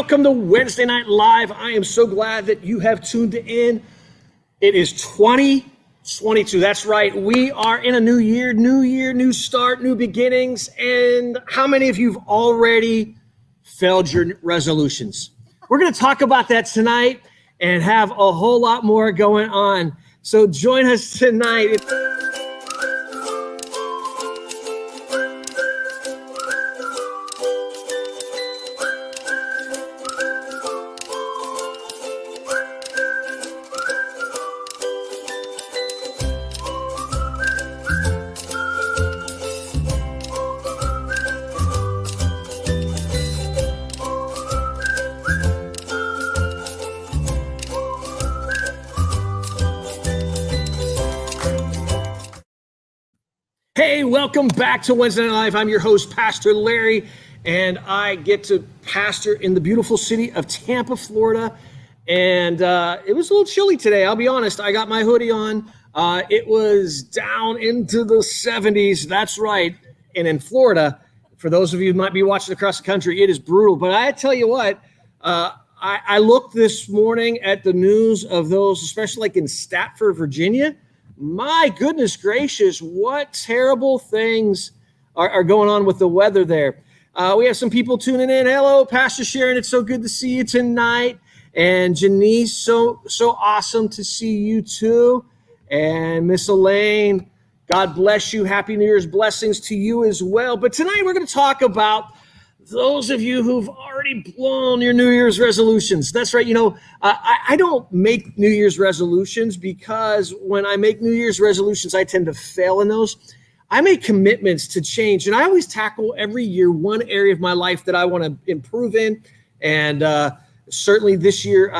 welcome to Wednesday Night Live. I am so glad that you have tuned in. It is 2022. That's right. We are in a new year, new start, new beginnings. And how many of you have already failed your resolutions? We're going to talk about that tonight and have a whole lot more going on. So join us tonight. Hey, welcome back to Wednesday Night Live. I'm your host, Pastor Larry, and I get to pastor in the beautiful city of Tampa, Florida. And it was a little chilly today, I'll be honest. I got my hoodie on. It was down into the 70s. That's right. And in Florida, for those of you who might be watching across the country, it is brutal. But I tell you what, I looked this morning at the news of those, especially like in Stafford, Virginia. My goodness gracious, what terrible things are going on with the weather there. We have some people tuning in. Hello, Pastor Sharon. It's so good to see you tonight. And Janice, so awesome to see you too. And Miss Elaine, God bless you. Happy New Year's blessings to you as well. But tonight we're going to talk about those of you who've already blown your New Year's resolutions. That's right. You know, I don't make New Year's resolutions because when I make New Year's resolutions, I tend to fail in those. I make commitments to change, and I always tackle every year one area of my life that I want to improve in. And certainly this year,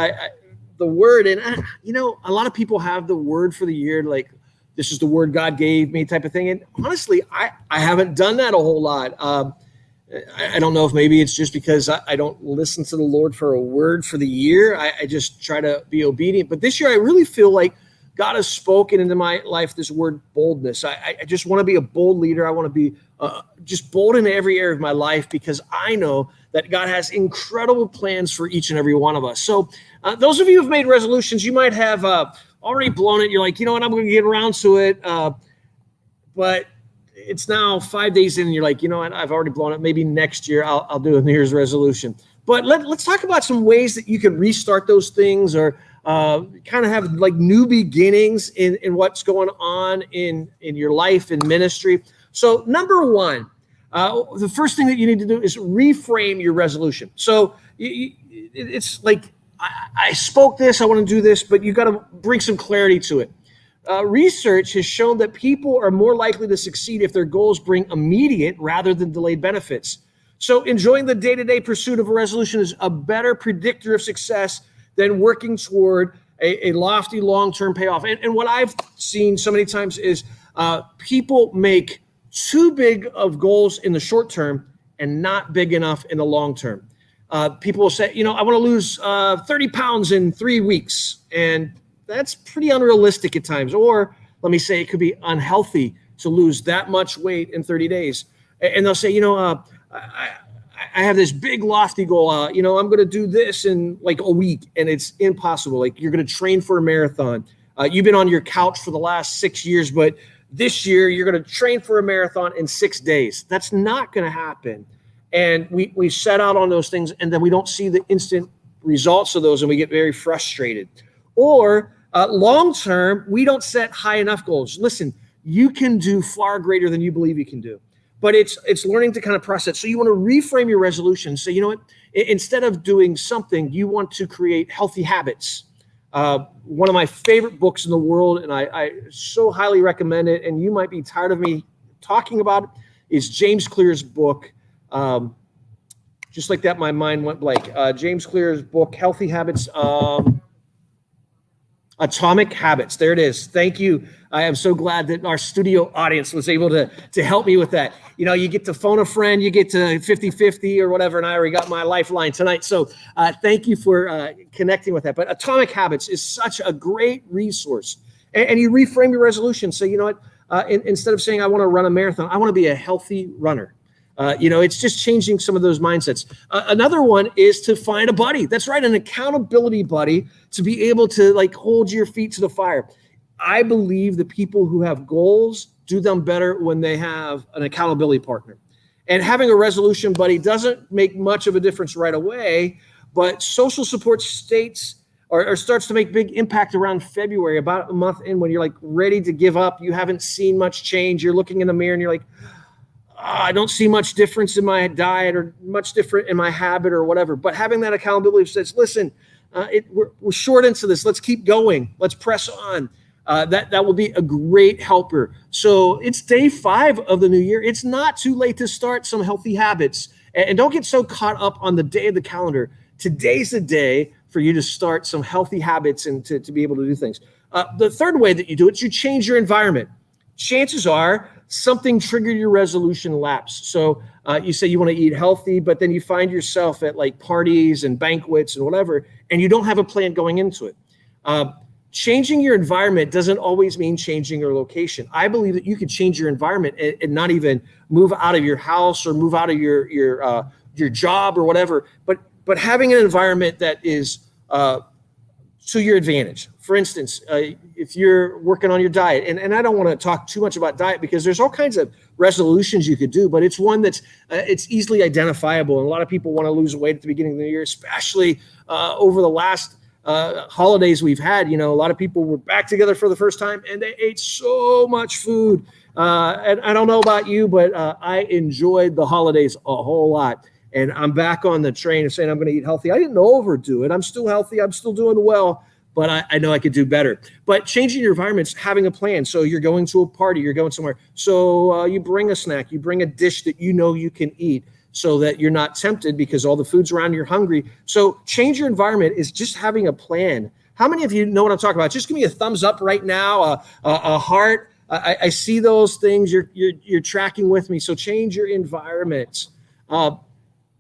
the word, and you know, a lot of people have the word for the year, like this is the word God gave me type of thing. And honestly, I haven't done that a whole lot. I don't know if maybe it's just because I don't listen to the Lord for a word for the year. I just try to be obedient. But this year, I really feel like God has spoken into my life this word boldness. I just want to be a bold leader. I want to be just bold in every area of my life because I know that God has incredible plans for each and every one of us. So those of you who've made resolutions, you might have already blown it. You're like, you know what, I'm going to get around to it. But it's now 5 days in and you're like, you know what, I've already blown it. Maybe next year I'll do a New Year's resolution. But let's talk about some ways that you can restart those things or kind of have like new beginnings in what's going on in your life and ministry. So number one, the first thing that you need to do is reframe your resolution. So it's like, I spoke this, I want to do this, but you got to bring some clarity to it. Research has shown that people are more likely to succeed if their goals bring immediate rather than delayed benefits. So enjoying the day-to-day pursuit of a resolution is a better predictor of success than working toward a lofty long-term payoff. And what I've seen so many times is people make too big of goals in the short term and not big enough in the long term. People will say, you know, I want to lose 30 pounds in 3 weeks. And that's pretty unrealistic at times. Or let me say it could be unhealthy to lose that much weight in 30 days. And they'll say, you know, I have this big lofty goal. You know, I'm going to do this in like a week and it's impossible. Like you're going to train for a marathon. You've been on your couch for the last 6 years, but this year you're going to train for a marathon in 6 days. That's not going to happen. And we set out on those things and then we don't see the instant results of those and we get very frustrated. Or long-term, we don't set high enough goals. Listen, you can do far greater than you believe you can do, but it's learning to kind of process. So you want to reframe your resolution. So you know what? Instead of doing something, you want to create healthy habits. One of my favorite books in the world, and I so highly recommend it, and you might be tired of me talking about it, is James Clear's book. Just like that, my mind went blank. James Clear's book, Healthy Habits. Atomic Habits. There it is. Thank you. I am so glad that our studio audience was able to help me with that. You know, you get to phone a friend, you get to 50-50 or whatever, and I already got my lifeline tonight. So thank you for connecting with that. But Atomic Habits is such a great resource. And you reframe your resolution. So, you know what? Instead of saying, I want to run a marathon, I want to be a healthy runner. It's just changing some of those mindsets. Another one is to find a buddy. That's right, an accountability buddy to be able to like hold your feet to the fire. I believe the people who have goals do them better when they have an accountability partner. And having a resolution buddy doesn't make much of a difference right away, but social support states or starts to make big impact around February, about a month in, when you're like ready to give up. You haven't seen much change. You're looking in the mirror and you're like, I don't see much difference in my diet or much different in my habit or whatever. But having that accountability says, listen, we're short into this. Let's keep going. Let's press on. That will be a great helper. So it's day 5 of the new year. It's not too late to start some healthy habits. And don't get so caught up on the day of the calendar. Today's the day for you to start some healthy habits and to be able to do things. The third way that you do it is you change your environment. Chances are something triggered your resolution lapse. So you say you want to eat healthy, but then you find yourself at like parties and banquets and whatever, and you don't have a plan going into it. Changing your environment doesn't always mean changing your location. I believe that you could change your environment and not even move out of your house or move out of your job or whatever, but having an environment that is to your advantage. For instance, if you're working on your diet, and I don't want to talk too much about diet because there's all kinds of resolutions you could do, but it's one that's it's easily identifiable. And a lot of people want to lose weight at the beginning of the year, especially over the last holidays we've had. A lot of people were back together for the first time and they ate so much food. And I don't know about you, but I enjoyed the holidays a whole lot. And I'm back on the train of saying I'm going to eat healthy. I didn't overdo it. I'm still healthy. I'm still doing well, but I know I could do better. But changing your environment's having a plan. So you're going to a party, you're going somewhere. So you bring a snack, you bring a dish that you know you can eat so that you're not tempted because all the food's around, you're hungry. So change your environment is just having a plan. How many of you know what I'm talking about? Just give me a thumbs up right now, a heart. I see those things. You're tracking with me. So change your environment.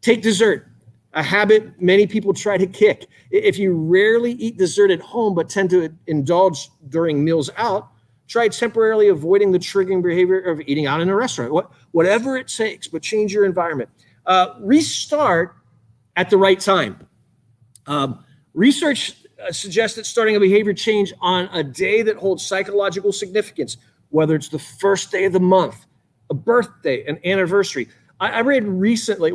Take dessert, a habit many people try to kick. If you rarely eat dessert at home but tend to indulge during meals out, try temporarily avoiding the triggering behavior of eating out in a restaurant. Whatever it takes, but change your environment. Restart at the right time. Research suggests that starting a behavior change on a day that holds psychological significance, whether it's the first day of the month, a birthday, an anniversary. I read recently, it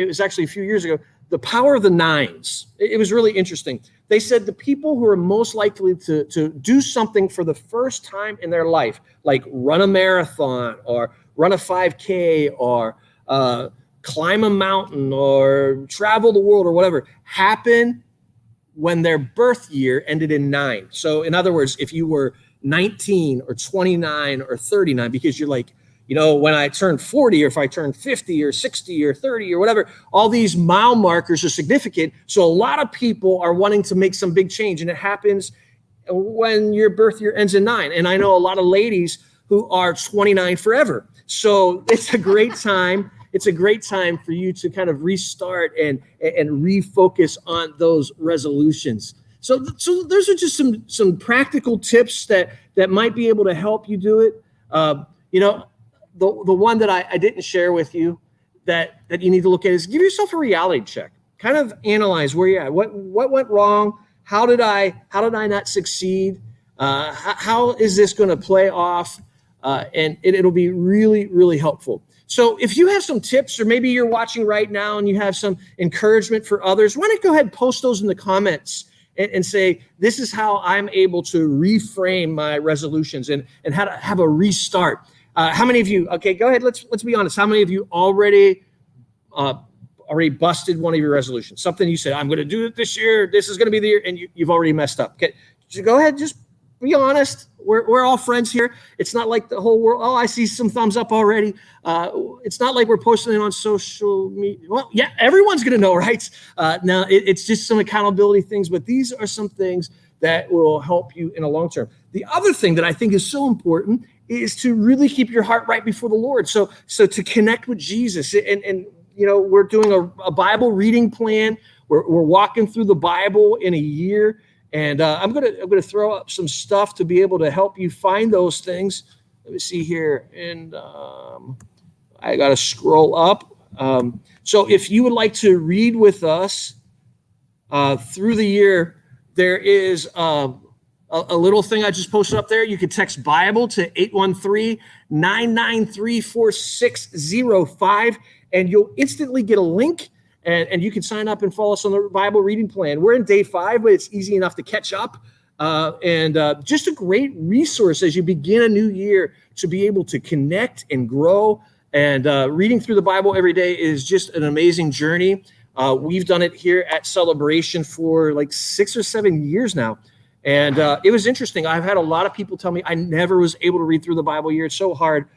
was actually a few years ago, The Power of the Nines. It was really interesting. They said the people who are most likely to do something for the first time in their life, like run a marathon or run a 5K or climb a mountain or travel the world or whatever, happen when their birth year ended in 9. So in other words, if you were 19 or 29 or 39, because you're like, when I turn 40 or if I turn 50 or 60 or 30 or whatever, all these mile markers are significant. So a lot of people are wanting to make some big change, and it happens when your birth year ends in 9. And I know a lot of ladies who are 29 forever. So it's a great time. It's a great time for you to kind of restart and refocus on those resolutions. So those are just some practical tips that might be able to help you do it. The one that I didn't share with you that you need to look at is give yourself a reality check. Kind of analyze where you're at. What went wrong? How did I not succeed? How is this going to play off? And it'll be really, really helpful. So if you have some tips, or maybe you're watching right now and you have some encouragement for others, why don't you go ahead and post those in the comments and say, this is how I'm able to reframe my resolutions and how to have a restart. How many of you, okay, go ahead, let's be honest. How many of you already busted one of your resolutions? Something you said, I'm going to do it this year. This is going to be the year, and you've already messed up. Okay, so go ahead, just be honest. We're all friends here. It's not like the whole world. Oh, I see some thumbs up already. It's not like we're posting it on social media. Well, yeah, everyone's going to know, right? Now, it's just some accountability things, but these are some things that will help you in a long term. The other thing that I think is so important is to really keep your heart right before the Lord. So to connect with Jesus, and we're doing a Bible reading plan. We're walking through the Bible in a year, and I'm gonna throw up some stuff to be able to help you find those things. Let me see here, and I got to scroll up. So if you would like to read with us through the year, there is a little thing I just posted up there. You can text Bible to 813-993-4605, and you'll instantly get a link, and you can sign up and follow us on the Bible reading plan. We're in day 5, but it's easy enough to catch up. And just a great resource as you begin a new year to be able to connect and grow. And reading through the Bible every day is just an amazing journey. We've done it here at Celebration for like 6 or 7 years now. And it was interesting. I've had a lot of people tell me I never was able to read through the Bible year. It's so hard.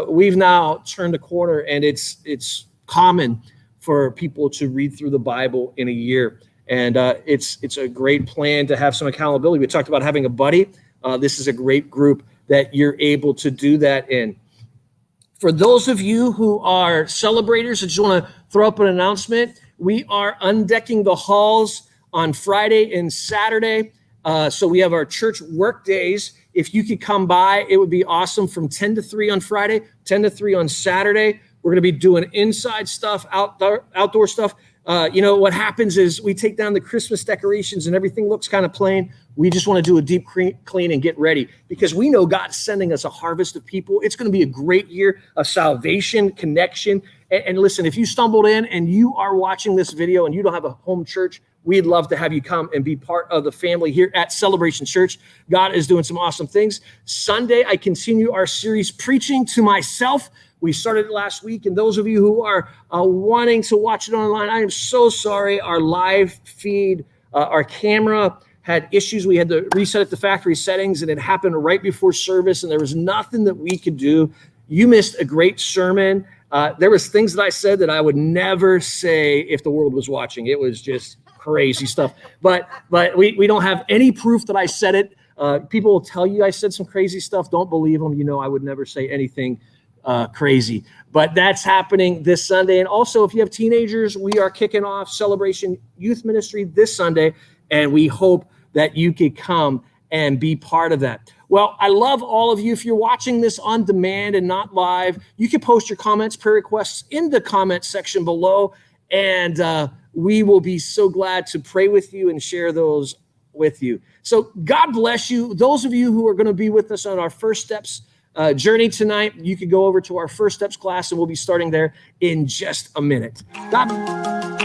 We've now turned a corner, and it's common for people to read through the Bible in a year. And it's a great plan to have some accountability. We talked about having a buddy. This is a great group that you're able to do that in. For those of you who are celebrators, I just want to throw up an announcement. We are undecking the halls on Friday and Saturday. So we have our church work days. If you could come by, it would be awesome, from 10 to 3 on Friday, 10 to 3 on Saturday. We're going to be doing inside stuff, outdoor stuff. What happens is we take down the Christmas decorations and everything looks kind of plain. We just want to do a deep clean and get ready, because we know God's sending us a harvest of people. It's going to be a great year of salvation, connection. And listen, if you stumbled in and you are watching this video and you don't have a home church, we'd love to have you come and be part of the family here at Celebration Church. God is doing some awesome things. Sunday, I continue our series, Preaching to Myself. We started it last week, and those of you who are wanting to watch it online, I am so sorry. Our live feed, our camera had issues. We had to reset it to factory settings, and it happened right before service, and there was nothing that we could do. You missed a great sermon. There was things that I said that I would never say if the world was watching. It was just crazy stuff. But we don't have any proof that I said it. People will tell you I said some crazy stuff. Don't believe them. I would never say anything crazy. But that's happening this Sunday. And also, if you have teenagers, we are kicking off Celebration Youth Ministry this Sunday, and we hope that you could come and be part of that. Well, I love all of you. If you're watching this on demand and not live, you can post your comments, prayer requests in the comment section below, and we will be so glad to pray with you and share those with you. So God bless you. Those of you who are going to be with us on our First Steps journey tonight, you could go over to our First Steps class, and we'll be starting there in just a minute. God